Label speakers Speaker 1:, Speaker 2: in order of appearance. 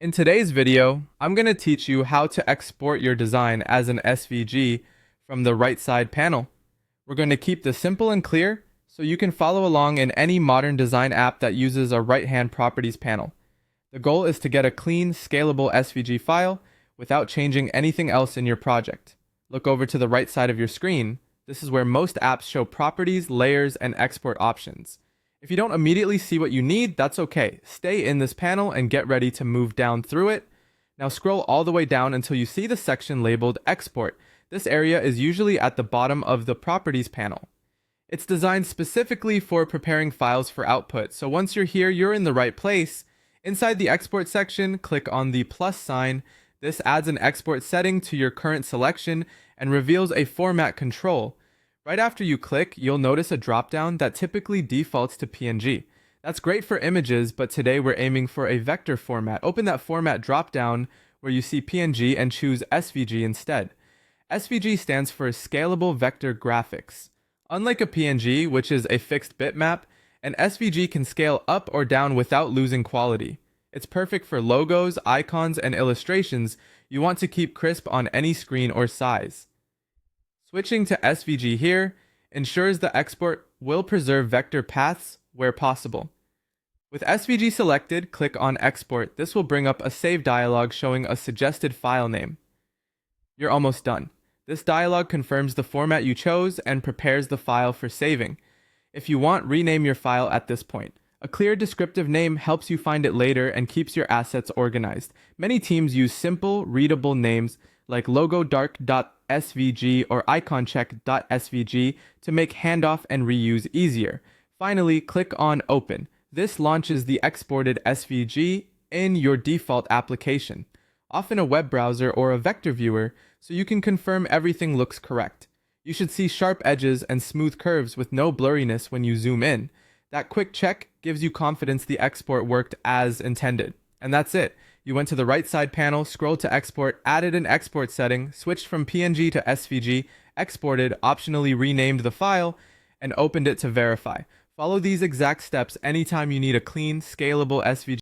Speaker 1: In today's video, I'm going to teach you how to export your design as an SVG from the right side panel. We're going to keep this simple and clear so you can follow along in any modern design app that uses a right-hand properties panel. The goal is to get a clean, scalable SVG file without changing anything else in your project. Look over to the right side of your screen. This is where most apps show properties, layers, and export options. If you don't immediately see what you need, that's okay. Stay in this panel and get ready to move down through it. Now scroll all the way down until you see the section labeled Export. This area is usually at the bottom of the Properties panel. It's designed specifically for preparing files for output, so once you're here, you're in the right place. Inside the Export section, click on the plus sign. This adds an export setting to your current selection and reveals a format control. Right after you click, you'll notice a dropdown that typically defaults to PNG. That's great for images, but today we're aiming for a vector format. Open that format dropdown where you see PNG and choose SVG instead. SVG stands for Scalable Vector Graphics. Unlike a PNG, which is a fixed bitmap, an SVG can scale up or down without losing quality. It's perfect for logos, icons, and illustrations you want to keep crisp on any screen or size. Switching to SVG here ensures the export will preserve vector paths where possible. With SVG selected, click on Export. This will bring up a save dialog showing a suggested file name. You're almost done. This dialog confirms the format you chose and prepares the file for saving. If you want, rename your file at this point. A clear descriptive name helps you find it later and keeps your assets organized. Many teams use simple, readable names like logodark.svg or iconcheck.svg to make handoff and reuse easier. Finally, click on Open. This launches the exported SVG in your default application, often a web browser or a vector viewer, so you can confirm everything looks correct. You should see sharp edges and smooth curves with no blurriness when you zoom in. That quick check gives you confidence the export worked as intended. And that's it. You went to the right side panel, scrolled to export, added an export setting, switched from PNG to SVG, exported, optionally renamed the file, and opened it to verify. Follow these exact steps anytime you need a clean, scalable SVG.